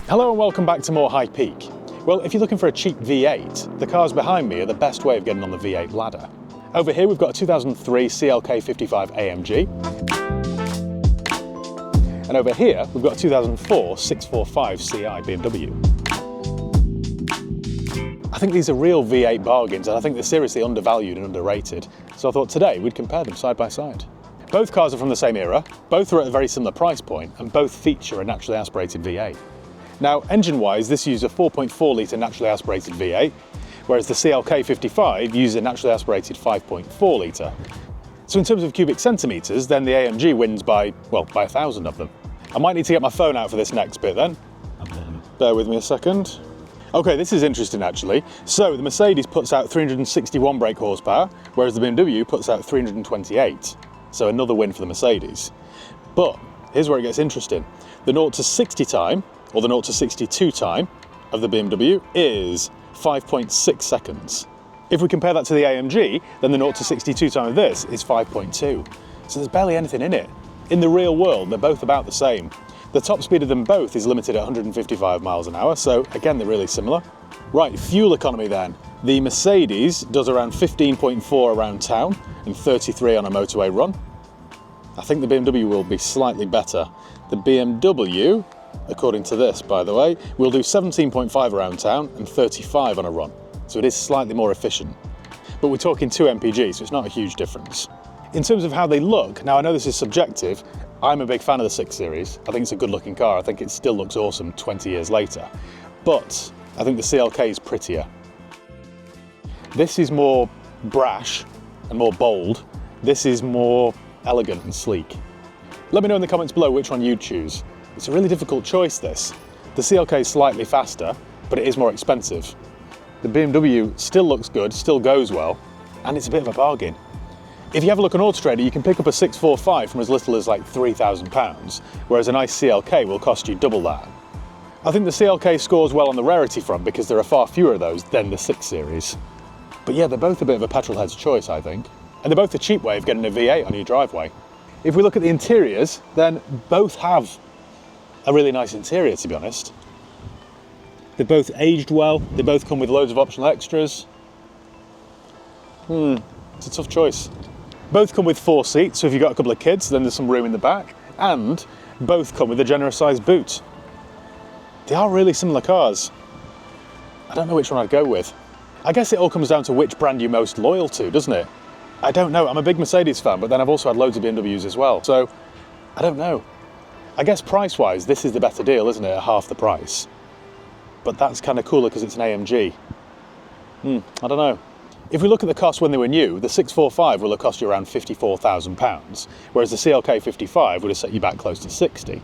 Hello and welcome back to more High Peak. Well, if you're looking for a cheap V8, the cars behind me are the best way of getting on the V8 ladder. Over here we've got a 2003 CLK55 AMG. And over here we've got a 2004 645ci BMW. I think these are real V8 bargains, and I think they're seriously undervalued and underrated. So I thought today we'd compare them side by side. Both cars are from the same era, both are at a very similar price point, and both feature a naturally aspirated V8. Now, engine-wise, this uses a 4.4 litre naturally aspirated V8, whereas the CLK55 uses a naturally aspirated 5.4 litre. So in terms of cubic centimetres, then the AMG wins by 1,000 of them. I might need to get my phone out for this next bit then. Bear with me a second. Okay, this is interesting actually. So the Mercedes puts out 361 brake horsepower, whereas the BMW puts out 328. So another win for the Mercedes. But here's where it gets interesting. The 0 to 60 time, or the 0 to 62 time of the BMW is 5.6 seconds. If we compare that to the AMG, then the 0 to 62 time of this is 5.2. So there's barely anything in it. In the real world, they're both about the same. The top speed of them both is limited at 155 miles an hour, so again, they're really similar. Right, fuel economy then. The Mercedes does around 15.4 around town and 33 on a motorway run. I think the BMW will be slightly better. The BMW, according to this, by the way, will do 17.5 around town and 35 on a run. So it is slightly more efficient. But we're talking 2 mpg, so it's not a huge difference. In terms of how they look, now I know this is subjective, I'm a big fan of the 6 Series. I think it's a good looking car. I think it still looks awesome 20 years later. But I think the CLK is prettier. This is more brash and more bold. This is more elegant and sleek. Let me know in the comments below which one you'd choose. It's a really difficult choice, this. The CLK is slightly faster, but it is more expensive. The BMW still looks good, still goes well, and it's a bit of a bargain. If you have a look on Auto Trader, you can pick up a 645 from as little as like £3,000, whereas a nice CLK will cost you double that. I think the CLK scores well on the rarity front because there are far fewer of those than the 6 Series. But yeah, they're both a bit of a petrolhead's choice, I think. And they're both a cheap way of getting a V8 on your driveway. If we look at the interiors, then both have a really nice interior, to be honest. They're both aged well, they both come with loads of optional extras. It's a tough choice. Both come with 4 seats, so if you've got a couple of kids, then there's some room in the back, and both come with a generous sized boot. They are really similar cars. I don't know which one I'd go with. I guess it all comes down to which brand you're most loyal to, doesn't it? I don't know, I'm a big Mercedes fan, but then I've also had loads of BMWs as well, so I don't know. I guess price-wise, this is the better deal, isn't it, at half the price? But that's kind of cooler because it's an AMG. I don't know. If we look at the cost when they were new, the 645 will have cost you around £54,000, whereas the CLK55 would have set you back close to 60.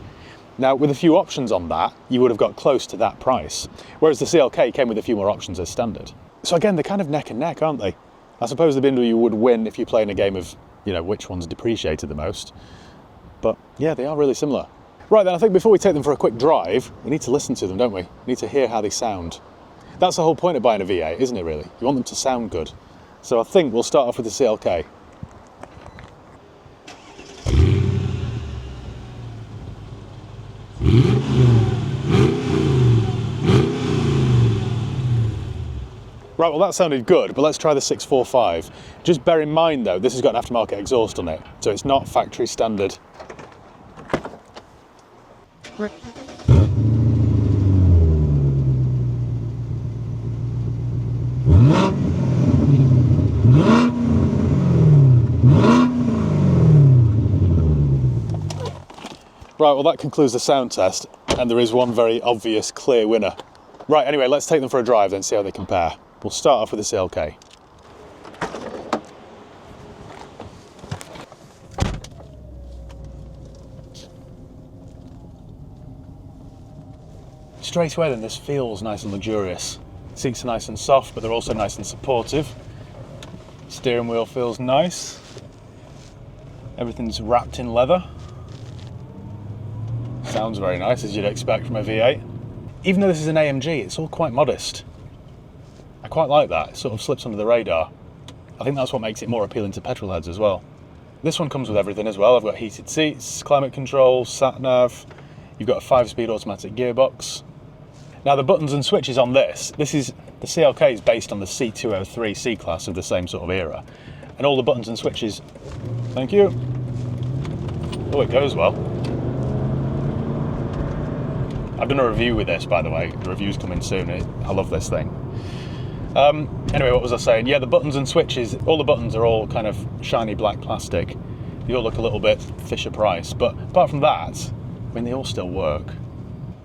Now, with a few options on that, you would have got close to that price, whereas the CLK came with a few more options as standard. So again, they're kind of neck and neck, aren't they? I suppose the BMW would win if you're playing a game of, which one's depreciated the most. But yeah, they are really similar. Right then, I think before we take them for a quick drive, we need to listen to them, don't we? We need to hear how they sound. That's the whole point of buying a V8, isn't it really? You want them to sound good. So I think we'll start off with the CLK. Right, well that sounded good, but let's try the 645. Just bear in mind though, this has got an aftermarket exhaust on it, so it's not factory standard. Right, well that concludes the sound test, and there is one very obvious clear winner. Right, anyway, let's take them for a drive then, see how they compare. We'll start off with the CLK. Straight away then, this feels nice and luxurious. Seats are nice and soft, but they're also nice and supportive. Steering wheel feels nice. Everything's wrapped in leather. Sounds very nice, as you'd expect from a V8. Even though this is an AMG, it's all quite modest. I quite like that, it sort of slips under the radar. I think that's what makes it more appealing to petrol heads as well. This one comes with everything as well. I've got heated seats, climate control, sat nav. You've got a 5-speed automatic gearbox. Now the buttons and switches on this is, the CLK is based on the C203 class of the same sort of era. And all the buttons and switches, thank you. Oh, it goes well. I've done a review with this, by the way. The review's coming soon. I love this thing. Anyway, what was I saying? Yeah, the buttons and switches, all the buttons are all kind of shiny black plastic. They all look a little bit Fisher Price, but apart from that, I mean, they all still work.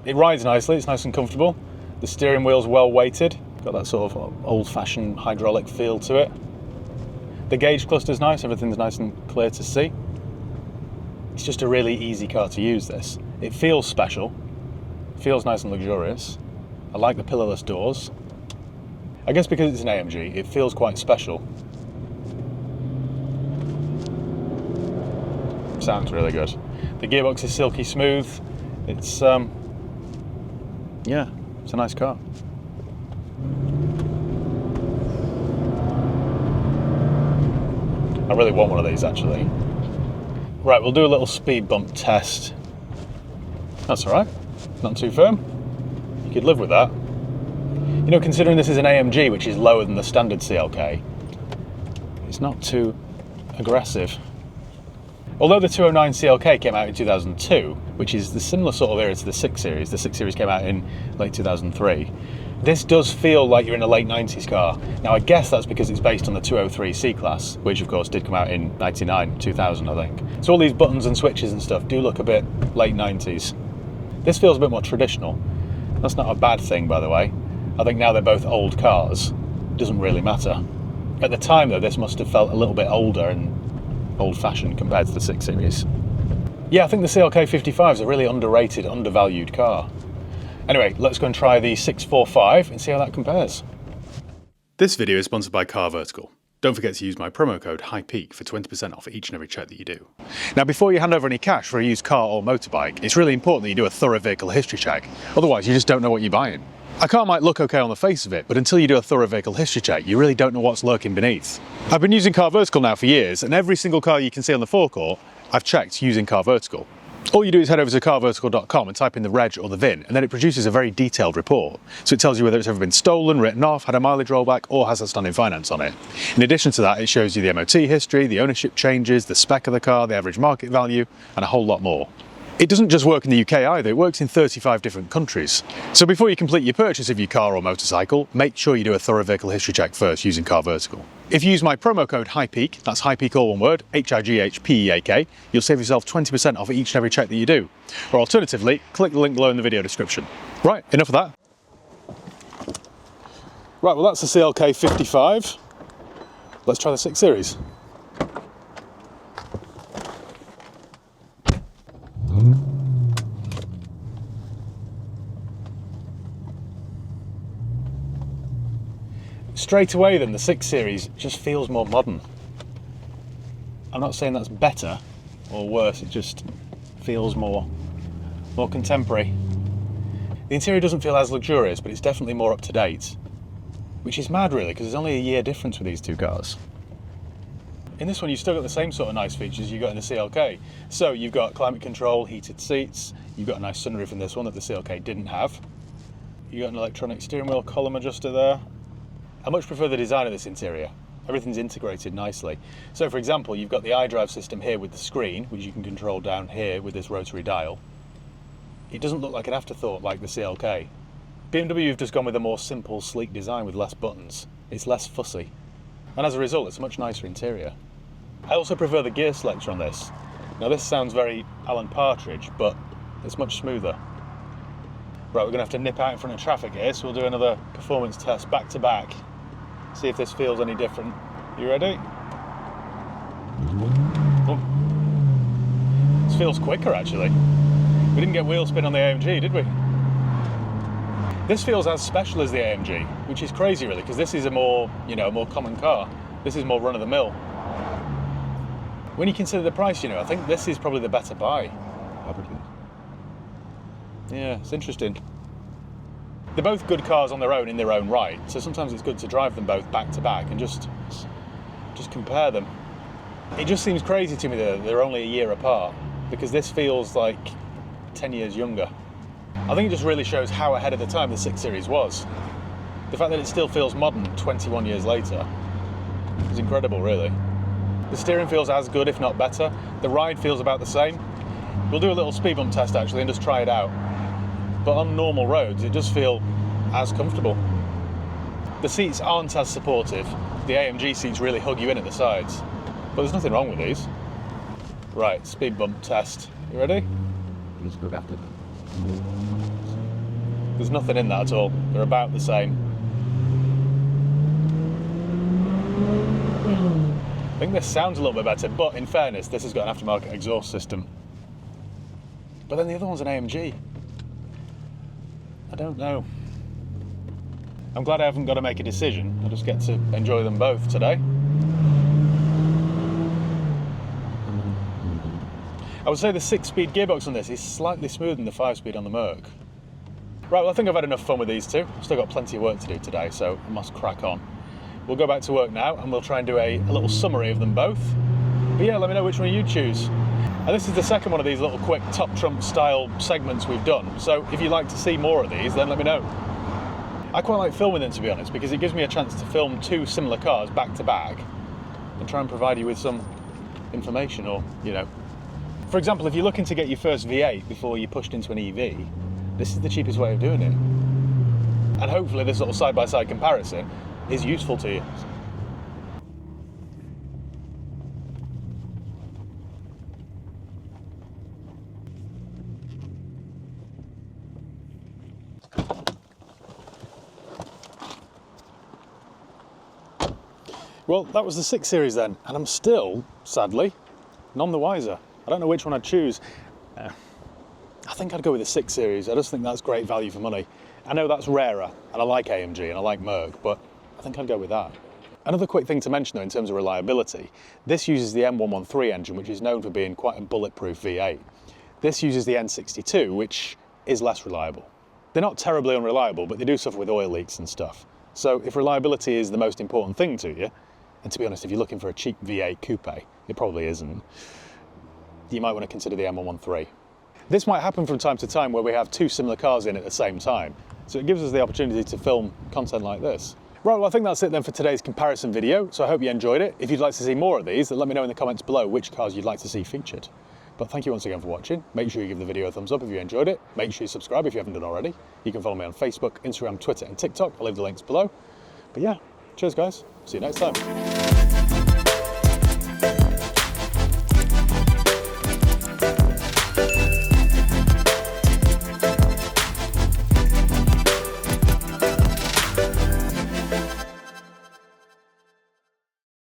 It rides nicely, it's nice and comfortable. The steering wheel's well weighted, got that sort of old-fashioned hydraulic feel to it. The gauge cluster's nice, everything's nice and clear to see. It's just a really easy car to use, this. It feels special, feels nice and luxurious. I like the pillarless doors. I guess because it's an AMG, it feels quite special. Sounds really good. The gearbox is silky smooth. It's, yeah, it's a nice car. I really want one of these, actually. Right, we'll do a little speed bump test. That's all right, not too firm. You could live with that. You know, considering this is an AMG, which is lower than the standard CLK, it's not too aggressive. Although the 209 CLK came out in 2002, which is the similar sort of era to the 6 Series, the 6 Series came out in late 2003, this does feel like you're in a late 90s car. Now, I guess that's because it's based on the 203C class, which of course did come out in 99, 2000, I think. So all these buttons and switches and stuff do look a bit late 90s. This feels a bit more traditional. That's not a bad thing, by the way. I think now they're both old cars. It doesn't really matter. At the time, though, this must have felt a little bit older and old-fashioned compared to the 6 Series. Yeah, I think the CLK55 is a really underrated, undervalued car. Anyway, let's go and try the 645 and see how that compares. This video is sponsored by Car Vertical. Don't forget to use my promo code HIGHPEAK for 20% off each and every check that you do. Now, before you hand over any cash for a used car or motorbike, it's really important that you do a thorough vehicle history check. Otherwise, you just don't know what you're buying. A car might look okay on the face of it, but until you do a thorough vehicle history check, you really don't know what's lurking beneath. I've been using Car Vertical now for years, and every single car you can see on the forecourt, I've checked using Car Vertical. All you do is head over to carvertical.com and type in the reg or the VIN, and then it produces a very detailed report. So it tells you whether it's ever been stolen, written off, had a mileage rollback, or has outstanding finance on it. In addition to that, it shows you the MOT history, the ownership changes, the spec of the car, the average market value, and a whole lot more. It doesn't just work in the UK either, it works in 35 different countries. So before you complete your purchase of your car or motorcycle, make sure you do a thorough vehicle history check first using Car Vertical. If you use my promo code HIGHPEAK, that's HIGHPEAK all one word, HIGHPEAK, you'll save yourself 20% off each and every check that you do. Or alternatively, click the link below in the video description. Right, enough of that. Right, well that's the CLK55. Let's try the 6 Series. Straight away then, the 6 Series just feels more modern. I'm not saying that's better or worse, it just feels more contemporary. The interior doesn't feel as luxurious, but it's definitely more up to date, which is mad really, because there's only a year difference with these two cars. In this one, you've still got the same sort of nice features you got in the CLK. So you've got climate control, heated seats, you've got a nice sunroof in this one that the CLK didn't have. You've got an electronic steering wheel column adjuster there. I much prefer the design of this interior. Everything's integrated nicely. So for example, you've got the iDrive system here with the screen, which you can control down here with this rotary dial. It doesn't look like an afterthought like the CLK. BMW have just gone with a more simple, sleek design with less buttons. It's less fussy. And as a result, it's a much nicer interior. I also prefer the gear selector on this. Now this sounds very Alan Partridge, but it's much smoother. Right, we're going to have to nip out in front of traffic here, so we'll do another performance test back to back. See if this feels any different. You ready? Oh. This feels quicker actually. We didn't get wheel spin on the AMG, did we? This feels as special as the AMG, which is crazy really, because this is a more, a more common car. This is more run-of-the-mill. When you consider the price, I think this is probably the better buy. Probably. Yeah, it's interesting. They're both good cars on their own in their own right, so sometimes it's good to drive them both back to back and just compare them. It just seems crazy to me that they're only a year apart, because this feels like 10 years younger. I think it just really shows how ahead of the time the 6 Series was. The fact that it still feels modern 21 years later is incredible, really. The steering feels as good, if not better. The ride feels about the same. We'll do a little speed bump test actually and just try it out. But on normal roads, it does feel as comfortable. The seats aren't as supportive. The AMG seats really hug you in at the sides. But there's nothing wrong with these. Right, speed bump test. You ready? There's nothing in that at all. They're about the same. I think this sounds a little bit better, but in fairness, this has got an aftermarket exhaust system. But then the other one's an AMG. I don't know. I'm glad I haven't got to make a decision. I just get to enjoy them both today. I would say the 6-speed gearbox on this is slightly smoother than the 5-speed on the Merc. Right, well I think I've had enough fun with these two. I've still got plenty of work to do today, so I must crack on. We'll go back to work now and we'll try and do a little summary of them both. But yeah, let me know which one you choose. And this is the second one of these little quick top trump style segments we've done. So if you'd like to see more of these, then let me know. I quite like filming them, to be honest, because it gives me a chance to film two similar cars back to back and try and provide you with some information, or, you know. For example, if you're looking to get your first V8 before you're pushed into an EV, this is the cheapest way of doing it. And hopefully this little side-by-side comparison is useful to you. Well, that was the 6 Series then, and I'm still, sadly, none the wiser. I don't know which one I'd choose. I think I'd go with the 6 Series. I just think that's great value for money. I know that's rarer, and I like AMG and I like Merc, but I think I'd go with that. Another quick thing to mention though in terms of reliability, this uses the M113 engine, which is known for being quite a bulletproof V8. This uses the N62, which is less reliable. They're not terribly unreliable, but they do suffer with oil leaks and stuff. So if reliability is the most important thing to you, and to be honest, if you're looking for a cheap V8 coupe, it probably isn't, you might want to consider the M113. This might happen from time to time where we have two similar cars in at the same time, so it gives us the opportunity to film content like this. Right, well I think that's it then for today's comparison video, so I hope you enjoyed it. If you'd like to see more of these, then let me know in the comments below which cars you'd like to see featured. But thank you once again for watching. Make sure you give the video a thumbs up if you enjoyed it. Make sure you subscribe if you haven't done already. You can follow me on Facebook, Instagram, Twitter and TikTok. I'll leave the links below. But yeah, cheers guys. See you next time.